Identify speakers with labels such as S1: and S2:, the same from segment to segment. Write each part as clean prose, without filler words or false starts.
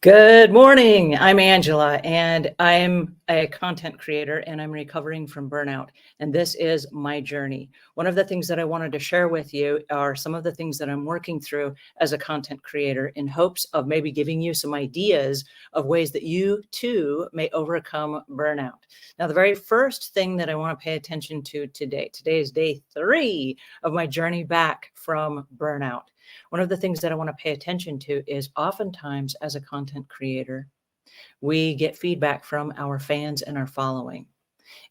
S1: Good morning. I'm Angela, and I'm a content creator, and I'm recovering from burnout. And this is my journey. One of the things that I wanted to share with you are some of the things that I'm working through as a content creator in hopes of maybe giving you some ideas of ways that you too may overcome burnout. Now, the very first thing that I want to pay attention to today is day 3 of my journey back from burnout. One of the things that I want to pay attention to is oftentimes as a content creator, we get feedback from our fans and our following.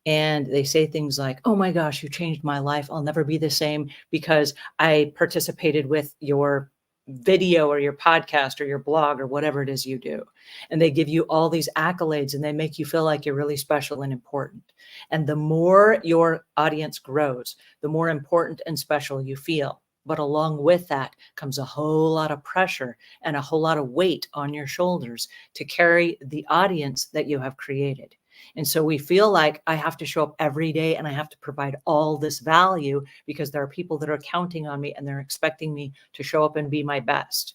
S1: And they say things like, oh my gosh, you changed my life. I'll never be the same because I participated with your video or your podcast or your blog or whatever it is you do. And they give you all these accolades and they make you feel like you're really special and important. And the more your audience grows, the more important and special you feel. But along with that comes a whole lot of pressure and a whole lot of weight on your shoulders to carry the audience that you have created. And so we feel like I have to show up every day and I have to provide all this value because there are people that are counting on me and they're expecting me to show up and be my best.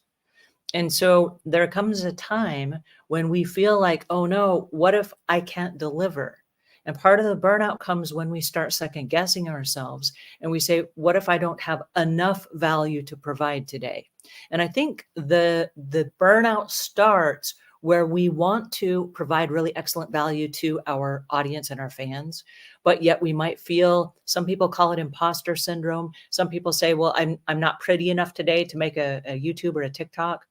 S1: And so there comes a time when we feel like, oh no, what if I can't deliver? And part of the burnout comes when we start second guessing ourselves and we say, what if I don't have enough value to provide today? And I think the burnout starts where we want to provide really excellent value to our audience and our fans, but yet we might feel, some people call it imposter syndrome. Some people say, well, I'm not pretty enough today to make a YouTube or a TikTok.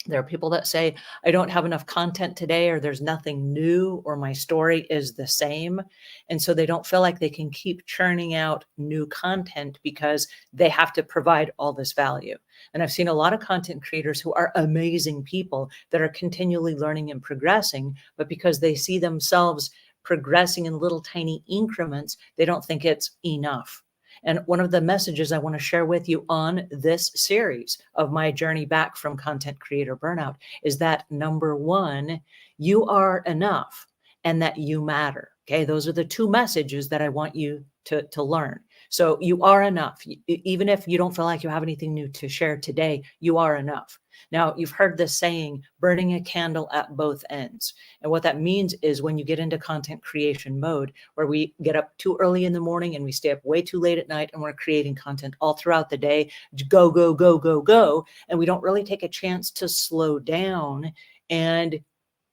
S1: There are people that say, I don't have enough content today, or there's nothing new, or my story is the same. And so they don't feel like they can keep churning out new content because they have to provide all this value. And I've seen a lot of content creators who are amazing people that are continually learning and progressing, but because they see themselves progressing in little tiny increments, they don't think it's enough. And one of the messages I want to share with you on this series of my journey back from content creator burnout is that number one, you are enough and that you matter. Okay. Those are the two messages that I want you to learn. So you are enough. Even if you don't feel like you have anything new to share today, you are enough. Now, you've heard this saying, burning a candle at both ends. And what that means is when you get into content creation mode, where we get up too early in the morning and we stay up way too late at night and we're creating content all throughout the day, go, go, go, go, go. And we don't really take a chance to slow down and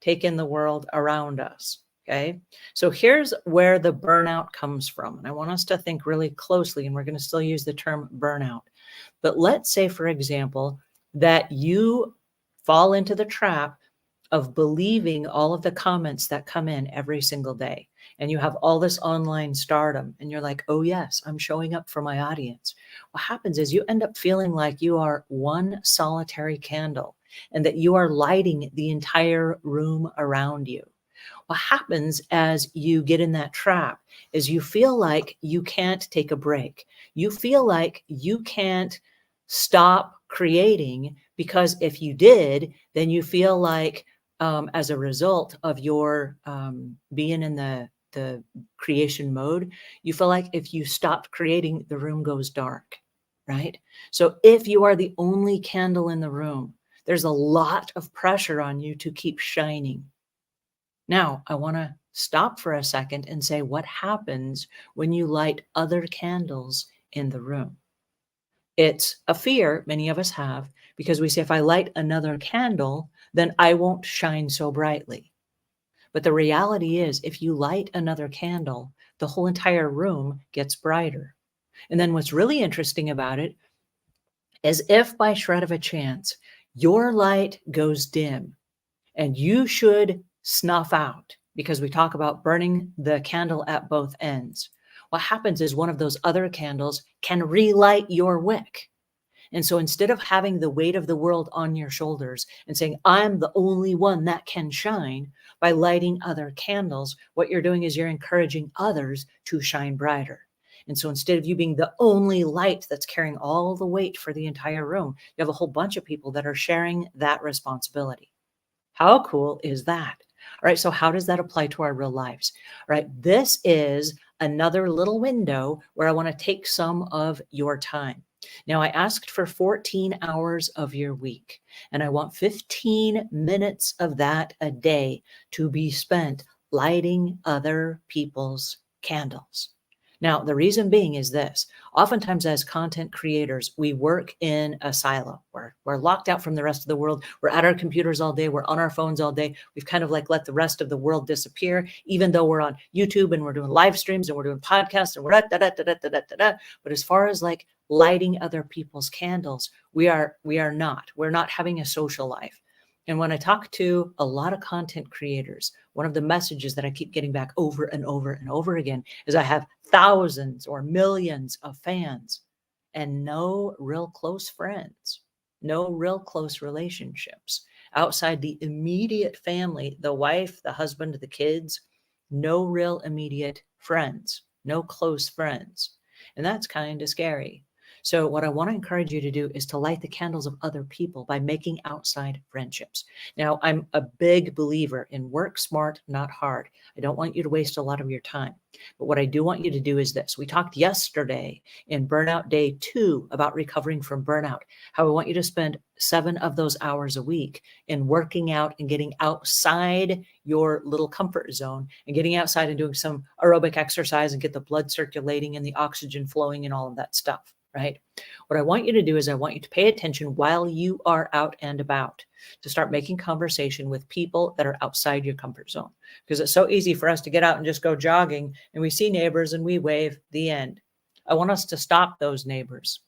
S1: take in the world around us. Okay, so here's where the burnout comes from. And I want us to think really closely, and we're going to still use the term burnout. But let's say, for example, that you fall into the trap of believing all of the comments that come in every single day. And you have all this online stardom and you're like, oh yes, I'm showing up for my audience. What happens is you end up feeling like you are one solitary candle and that you are lighting the entire room around you. What happens as you get in that trap is you feel like you can't take a break. You feel like you can't stop creating, because if you did, then you feel like as a result of your being in the creation mode, you feel like if you stopped creating, the room goes dark, right? So if you are the only candle in the room, there's a lot of pressure on you to keep shining. Now, I want to stop for a second and say, what happens when you light other candles in the room? It's a fear many of us have because we say, if I light another candle, then I won't shine so brightly. But the reality is, if you light another candle, the whole entire room gets brighter. And then what's really interesting about it is if by shred of a chance, your light goes dim and you should snuff out, because we talk about burning the candle at both ends. What happens is one of those other candles can relight your wick. And so instead of having the weight of the world on your shoulders and saying, I'm the only one that can shine, by lighting other candles, what you're doing is you're encouraging others to shine brighter. And so instead of you being the only light that's carrying all the weight for the entire room, you have a whole bunch of people that are sharing that responsibility. How cool is that? All right, so how does that apply to our real lives? All right, this is another little window where I want to take some of your time. Now, I asked for 14 hours of your week, and I want 15 minutes of that a day to be spent lighting other people's candles. Now, the reason being is this. Oftentimes, as content creators, we work in a silo. We're locked out from the rest of the world. We're at our computers all day. We're on our phones all day. We've kind of like let the rest of the world disappear, even though we're on YouTube and we're doing live streams and we're doing podcasts and we're da da da da da da da da. But as far as like lighting other people's candles, we're not having a social life. And when I talk to a lot of content creators, one of the messages that I keep getting back over and over and over again is I have thousands or millions of fans and no real close friends, no real close relationships outside the immediate family, the wife, the husband, the kids, no real immediate friends, no close friends. And that's kind of scary. So what I want to encourage you to do is to light the candles of other people by making outside friendships. Now, I'm a big believer in work smart, not hard. I don't want you to waste a lot of your time. But what I do want you to do is this. We talked yesterday in Burnout Day 2 about recovering from burnout, how I want you to spend 7 of those hours a week in working out and getting outside your little comfort zone and getting outside and doing some aerobic exercise and get the blood circulating and the oxygen flowing and all of that stuff. Right? What I want you to do is I want you to pay attention while you are out and about to start making conversation with people that are outside your comfort zone. Because it's so easy for us to get out and just go jogging and we see neighbors and we wave, the end. I want us to stop those neighbors.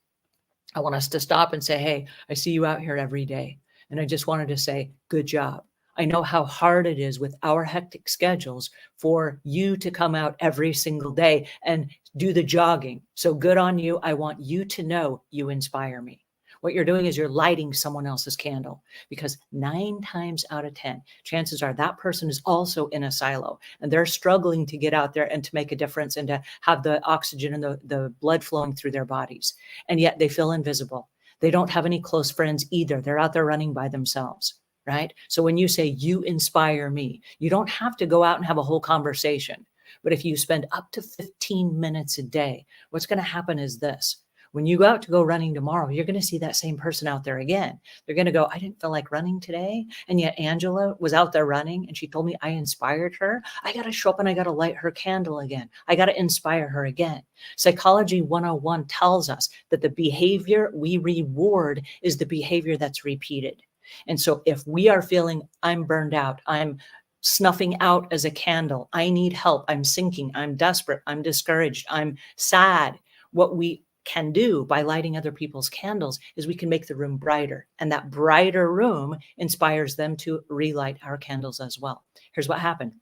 S1: I want us to stop and say, hey, I see you out here every day. And I just wanted to say, good job. I know how hard it is with our hectic schedules for you to come out every single day and do the jogging. So good on you. I want you to know you inspire me. What you're doing is you're lighting someone else's candle, because 9 times out of 10, chances are that person is also in a silo and they're struggling to get out there and to make a difference and to have the oxygen and the blood flowing through their bodies. And yet they feel invisible. They don't have any close friends either. They're out there running by themselves. Right? So when you say you inspire me, you don't have to go out and have a whole conversation. But if you spend up to 15 minutes a day, what's going to happen is this. When you go out to go running tomorrow, you're going to see that same person out there again. They're going to go, I didn't feel like running today. And yet Angela was out there running and she told me I inspired her. I got to show up and I got to light her candle again. I got to inspire her again. Psychology 101 tells us that the behavior we reward is the behavior that's repeated. And so if we are feeling I'm burned out, I'm snuffing out as a candle, I need help, I'm sinking, I'm desperate, I'm discouraged, I'm sad, what we can do by lighting other people's candles is we can make the room brighter. And that brighter room inspires them to relight our candles as well. Here's what happened.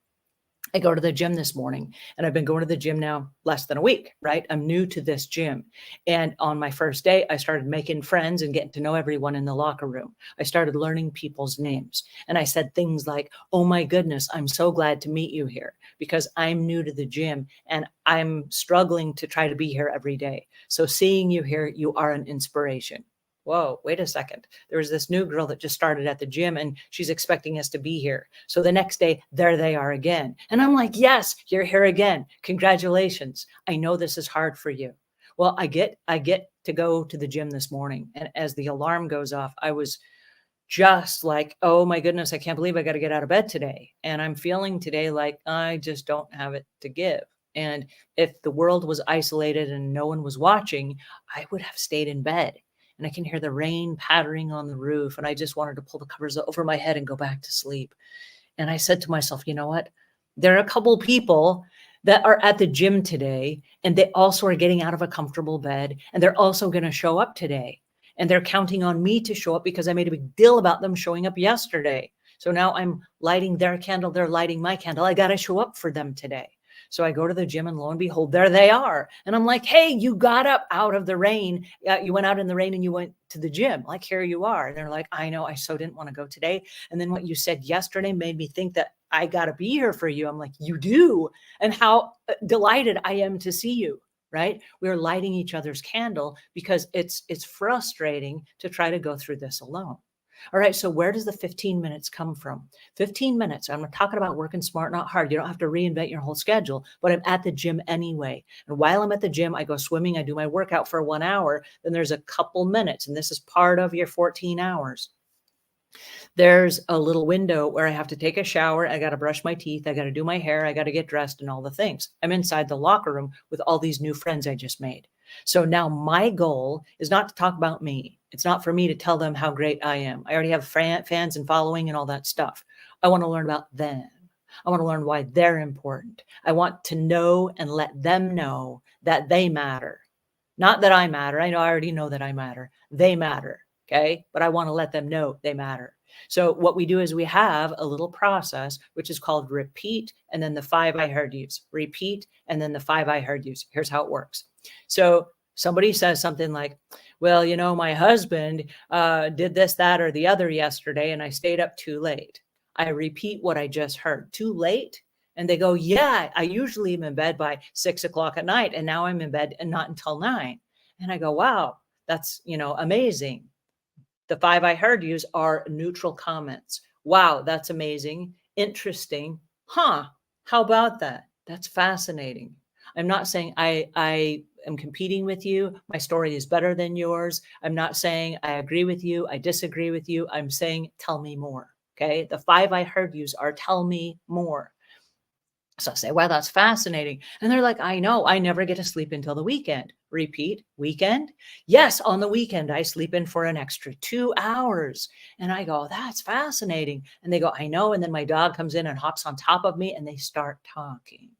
S1: I go to the gym this morning and I've been going to the gym now less than a week, right? I'm new to this gym. And on my first day, I started making friends and getting to know everyone in the locker room. I started learning people's names. And I said things like, oh my goodness, I'm so glad to meet you here because I'm new to the gym and I'm struggling to try to be here every day. So seeing you here, you are an inspiration. Whoa, wait a second. There was this new girl that just started at the gym and she's expecting us to be here. So the next day, there they are again. And I'm like, yes, you're here again. Congratulations. I know this is hard for you. Well, I get to go to the gym this morning. And as the alarm goes off, I was just like, oh my goodness, I can't believe I got to get out of bed today. And I'm feeling today like I just don't have it to give. And if the world was isolated and no one was watching, I would have stayed in bed. And I can hear the rain pattering on the roof. And I just wanted to pull the covers over my head and go back to sleep. And I said to myself, you know what? There are a couple people that are at the gym today, and they also are getting out of a comfortable bed. And they're also going to show up today. And they're counting on me to show up because I made a big deal about them showing up yesterday. So now I'm lighting their candle. They're lighting my candle. I got to show up for them today. So I go to the gym and lo and behold, there they are. And I'm like, hey, you got up out of the rain. You went out in the rain and you went to the gym. Like, here you are. And they're like, I know, I so didn't want to go today. And then what you said yesterday made me think that I got to be here for you. I'm like, you do. And how delighted I am to see you. Right? We're lighting each other's candle because it's frustrating to try to go through this alone. All right, so where does the 15 minutes come from? 15 minutes. I'm talking about working smart, not hard. You don't have to reinvent your whole schedule, but I'm at the gym anyway. And while I'm at the gym, I go swimming, I do my workout for 1 hour. Then there's a couple minutes, and this is part of your 14 hours. There's a little window where I have to take a shower. I got to brush my teeth. I got to do my hair. I got to get dressed and all the things. I'm inside the locker room with all these new friends I just made. So now my goal is not to talk about me. It's not for me to tell them how great I am. I already have fans and following and all that stuff. I want to learn about them. I want to learn why they're important. I want to know and let them know that they matter. Not that I matter. I already know that I matter. They matter. Okay. But I want to let them know they matter. So what we do is we have a little process, which is called repeat. And then the 5 I heard yous, repeat. And then the 5 I heard yous. Here's how it works. So somebody says something like, well, my husband did this, that, or the other yesterday, and I stayed up too late. I repeat what I just heard. Too late? And they go, yeah, I usually am in bed by 6 o'clock at night. And now I'm in bed and not until 9. And I go, wow, that's, amazing. The 5 I heard yous are neutral comments. Wow, that's amazing. Interesting. Huh. How about that? That's fascinating. I'm not saying I am competing with you. My story is better than yours. I'm not saying I agree with you. I disagree with you. I'm saying, tell me more. Okay. The 5 I heard yous are tell me more. So I say, wow, that's fascinating. And they're like, I know, I never get to sleep until the weekend. Repeat, weekend? Yes, on the weekend, I sleep in for an extra 2 hours. And I go, that's fascinating. And they go, I know. And then my dog comes in and hops on top of me and they start talking.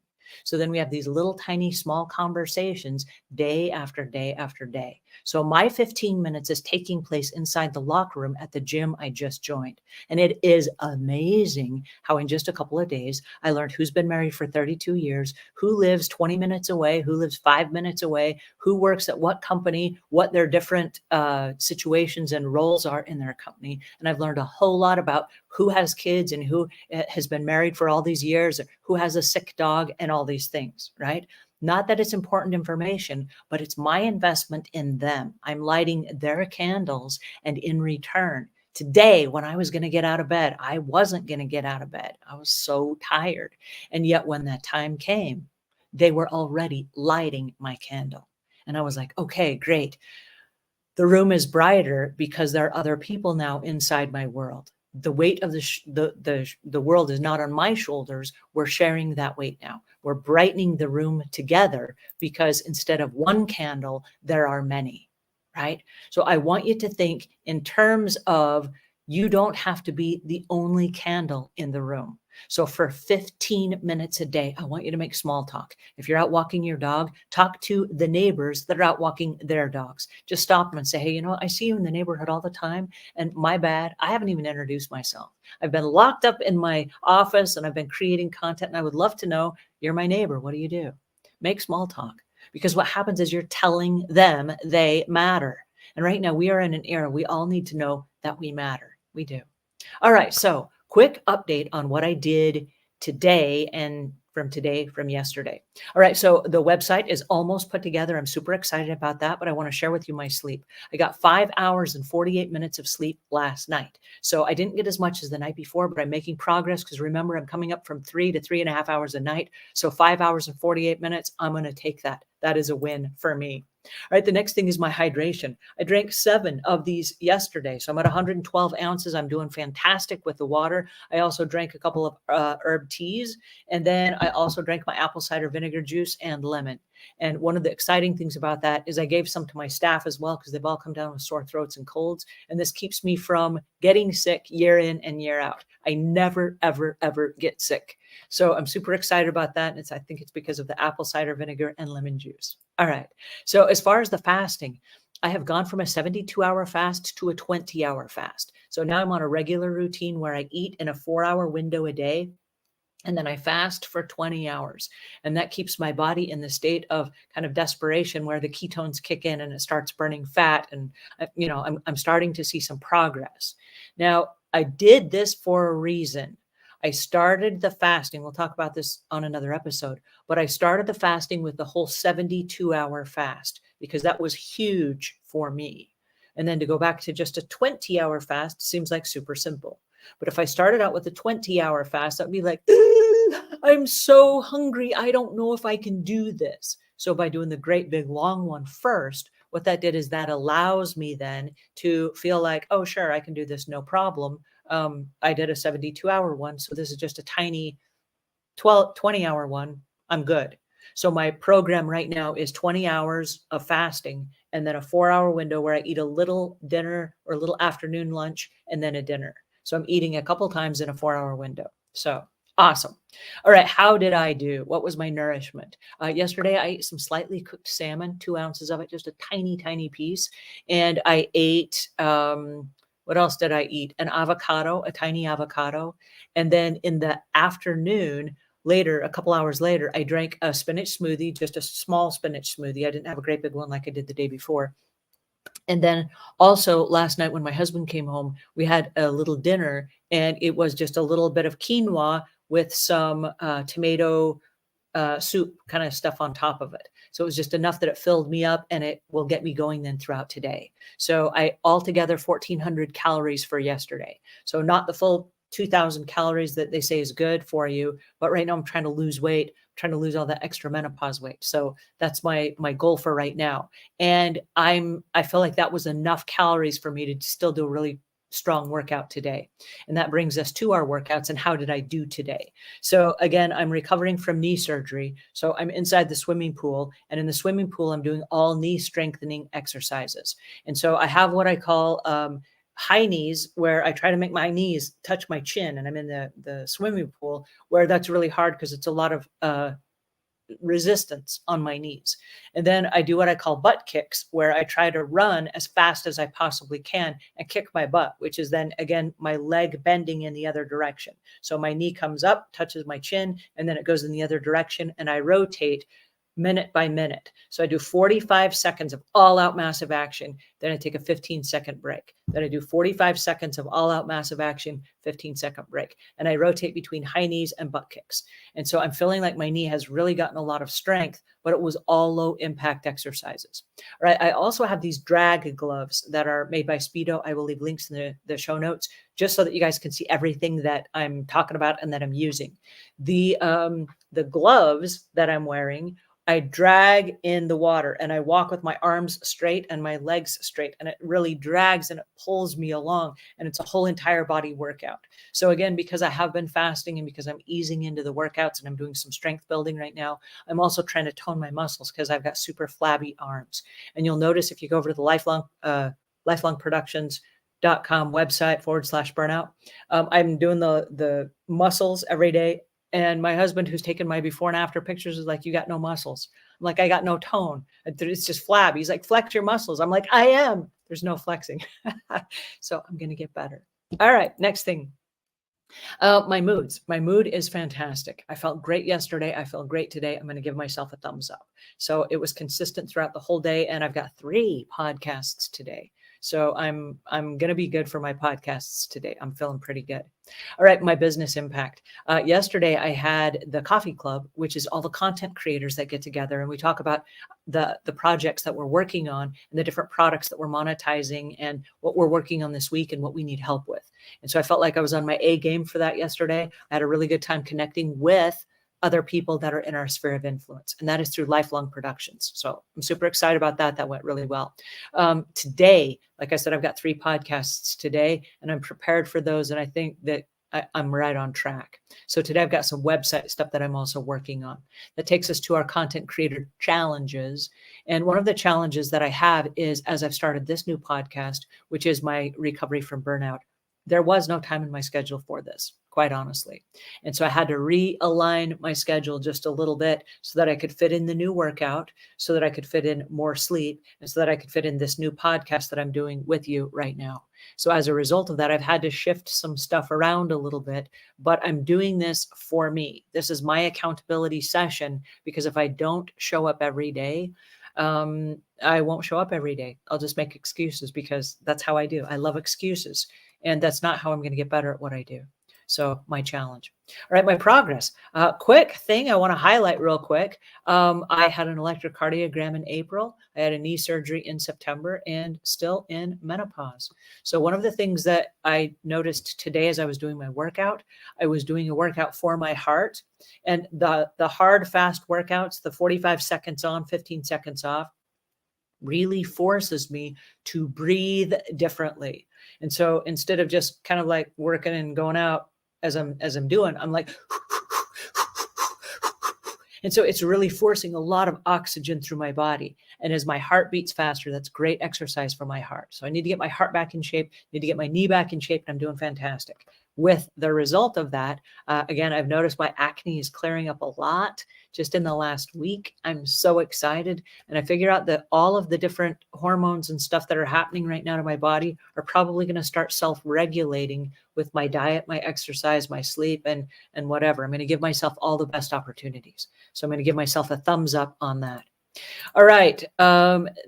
S1: So then we have these little tiny small conversations day after day after day. So my 15 minutes is taking place inside the locker room at the gym I just joined. And it is amazing how in just a couple of days, I learned who's been married for 32 years, who lives 20 minutes away, who lives 5 minutes away, who works at what company, what their different situations and roles are in their company. And I've learned a whole lot about who has kids and who has been married for all these years, who has a sick dog and all these things, right? Not that it's important information, but it's my investment in them. I'm lighting their candles, and in return, today, when I was going to get out of bed, I wasn't going to get out of bed. I was so tired. And yet when that time came, they were already lighting my candle. And I was like, okay, great. The room is brighter because there are other people now inside my world. The weight of the world is not on my shoulders. We're sharing that weight now. We're brightening the room together because instead of one candle, there are many, right? So I want you to think in terms of you don't have to be the only candle in the room. So for 15 minutes a day, I want you to make small talk. If you're out walking your dog, talk to the neighbors that are out walking their dogs. Just stop them and say, hey, I see you in the neighborhood all the time. And my bad, I haven't even introduced myself. I've been locked up in my office and I've been creating content. And I would love to know, you're my neighbor. What do you do? Make small talk. Because what happens is you're telling them they matter. And right now we are in an era, we all need to know that we matter. We do. All right. So quick update on what I did today and from yesterday. All right. So the website is almost put together. I'm super excited about that, but I want to share with you my sleep. I got 5 hours and 48 minutes of sleep last night. So I didn't get as much as the night before, but I'm making progress because remember, I'm coming up from 3 to 3.5 hours a night. So 5 hours and 48 minutes, I'm going to take that. That is a win for me. All right, the next thing is my hydration. I drank 7 of these yesterday. So I'm at 112 ounces. I'm doing fantastic with the water. I also drank a couple of herb teas. And then I also drank my apple cider vinegar juice and lemon. And one of the exciting things about that is I gave some to my staff as well because they've all come down with sore throats and colds. And this keeps me from getting sick year in and year out. I never, ever, ever get sick. So I'm super excited about that. And I think it's because of the apple cider vinegar and lemon juice. All right. So as far as the fasting, I have gone from a 72-hour fast to a 20-hour fast. So now I'm on a regular routine where I eat in a 4-hour window a day. And then I fast for 20 hours. And that keeps my body in the state of kind of desperation where the ketones kick in and it starts burning fat. And, I'm starting to see some progress. Now, I did this for a reason. I started the fasting. We'll talk about this on another episode, but I started the fasting with the whole 72-hour fast because that was huge for me. And then to go back to just a 20-hour fast seems like super simple. But if I started out with a 20-hour fast, I'd be like, I'm so hungry. I don't know if I can do this. So by doing the great big long one first, what that did is that allows me then to feel like, oh, sure, I can do this, no problem. I did a 72-hour one. So this is just a tiny 20-hour one. I'm good. So my program right now is 20 hours of fasting and then a 4-hour window where I eat a little dinner or a little afternoon lunch and then a dinner. So I'm eating a couple times in a 4-hour window. So awesome. All right. How did I do? What was my nourishment? Yesterday, I ate some slightly cooked salmon, 2 ounces of it, just a tiny, tiny piece. And I ate, what else did I eat? An avocado, a tiny avocado. And then in the afternoon, later, a couple hours later, I drank a spinach smoothie, just a small spinach smoothie. I didn't have a great big one like I did the day before. And then also last night when my husband came home, we had a little dinner and it was just a little bit of quinoa with some tomato soup kind of stuff on top of it. So it was just enough that it filled me up and it will get me going then throughout today. So I altogether 1,400 calories for yesterday. So not the full 2,000 calories that they say is good for you, but right now I'm trying to lose weight, trying to lose all that extra menopause weight. So that's my goal for right now. And I feel like that was enough calories for me to still do a really strong workout today. And that brings us to our workouts and how did I do today? So again, I'm recovering from knee surgery. So I'm inside the swimming pool, and in the swimming pool, I'm doing all knee strengthening exercises. And so I have what I call high knees, where I try to make my knees touch my chin, and I'm in the swimming pool where that's really hard because it's a lot of resistance on my knees. And then I do what I call butt kicks, where I try to run as fast as I possibly can and kick my butt, which is then again my leg bending in the other direction. So my knee comes up, touches my chin, and then it goes in the other direction, and I rotate minute by minute. So I do 45 seconds of all out massive action. Then I take a 15-second break. Then I do 45 seconds of all out massive action, 15-second break. And I rotate between high knees and butt kicks. And so I'm feeling like my knee has really gotten a lot of strength, but it was all low impact exercises. All right. I also have these drag gloves that are made by Speedo. I will leave links in the show notes just so that you guys can see everything that I'm talking about and that I'm using. The gloves that I'm wearing, I drag in the water and I walk with my arms straight and my legs straight, and it really drags and it pulls me along, and it's a whole entire body workout. So again, because I have been fasting and because I'm easing into the workouts and I'm doing some strength building right now, I'm also trying to tone my muscles because I've got super flabby arms. And you'll notice if you go over to the lifelongproductions.com website /burnout, I'm doing the muscles every day. And my husband, who's taken my before and after pictures, is like, you got no muscles. I'm like, I got no tone. It's just flab. He's like, flex your muscles. I'm like, I am. There's no flexing. So I'm going to get better. All right. Next thing. My moods. My mood is fantastic. I felt great yesterday. I felt great today. I'm going to give myself a thumbs up. So it was consistent throughout the whole day. And I've got 3 podcasts today. So I'm going to be good for my podcasts today. I'm feeling pretty good. All right. My business impact. Yesterday I had the coffee club, which is all the content creators that get together and we talk about the projects that we're working on and the different products that we're monetizing and what we're working on this week and what we need help with. And so I felt like I was on my A game for that yesterday. I had a really good time connecting with other people that are in our sphere of influence, and that is through Lifelong Productions. So I'm super excited about that. That went really well. Today, like I said, I've got 3 podcasts today, and I'm prepared for those. And I think that I'm right on track. So today I've got some website stuff that I'm also working on. That takes us to our content creator challenges. And one of the challenges that I have is, as I've started this new podcast, which is my recovery from burnout, there was no time in my schedule for this, quite honestly. And so I had to realign my schedule just a little bit so that I could fit in the new workout, so that I could fit in more sleep, and so that I could fit in this new podcast that I'm doing with you right now. So as a result of that, I've had to shift some stuff around a little bit, but I'm doing this for me. This is my accountability session, because if I don't show up every day, I won't show up every day. I'll just make excuses because that's how I do. I love excuses. And that's not how I'm going to get better at what I do. So my challenge. All right, my progress. Quick thing I want to highlight real quick. I had an electrocardiogram in April. I had a knee surgery in September and still in menopause. So one of the things that I noticed today as I was doing my workout, I was doing a workout for my heart, and the hard, fast workouts, the 45 seconds on, 15 seconds off, really forces me to breathe differently. And so instead of just kind of like working and going out as I'm doing, I'm like, and so it's really forcing a lot of oxygen through my body. And as my heart beats faster, that's great exercise for my heart. So I need to get my heart back in shape, need to get my knee back in shape, and I'm doing fantastic. With the result of that, again, I've noticed my acne is clearing up a lot just in the last week. I'm so excited. And I figure out that all of the different hormones and stuff that are happening right now to my body are probably going to start self-regulating with my diet, my exercise, my sleep, and whatever. I'm going to give myself all the best opportunities. So I'm going to give myself a thumbs up on that. All right.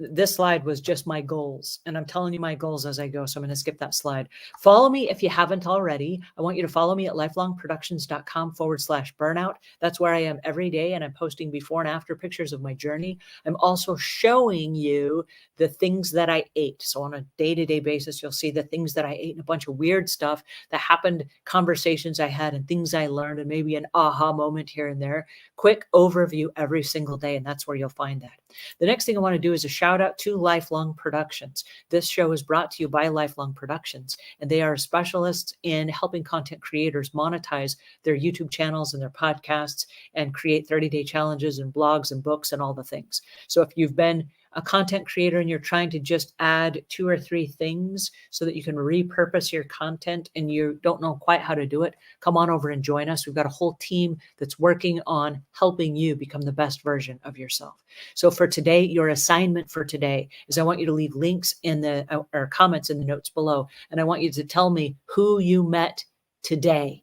S1: This slide was just my goals, and I'm telling you my goals as I go. So I'm going to skip that slide. Follow me if you haven't already. I want you to follow me at lifelongproductions.com/burnout. That's where I am every day, and I'm posting before and after pictures of my journey. I'm also showing you the things that I ate. So on a day-to-day basis, you'll see the things that I ate and a bunch of weird stuff that happened, conversations I had, and things I learned, and maybe an aha moment here and there. Quick overview every single day, and that's where you'll find that. The next thing I want to do is a shout out to Lifelong Productions. This show is brought to you by Lifelong Productions, and they are specialists in helping content creators monetize their YouTube channels and their podcasts and create 30-day challenges and blogs and books and all the things. So if you've been a content creator and you're trying to just add 2 or 3 things so that you can repurpose your content and you don't know quite how to do it, come on over and join us. We've got a whole team that's working on helping you become the best version of yourself. So for today, your assignment for today is I want you to leave links in the or comments in the notes below. And I want you to tell me who you met today,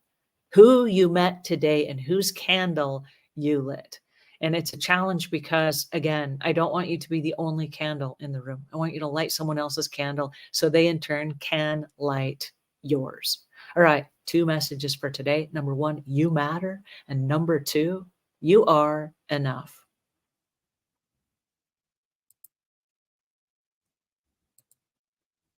S1: and whose candle you lit. And it's a challenge because, again, I don't want you to be the only candle in the room. I want you to light someone else's candle so they in turn can light yours. All right, 2 messages for today. Number 1, you matter. And number 2, you are enough.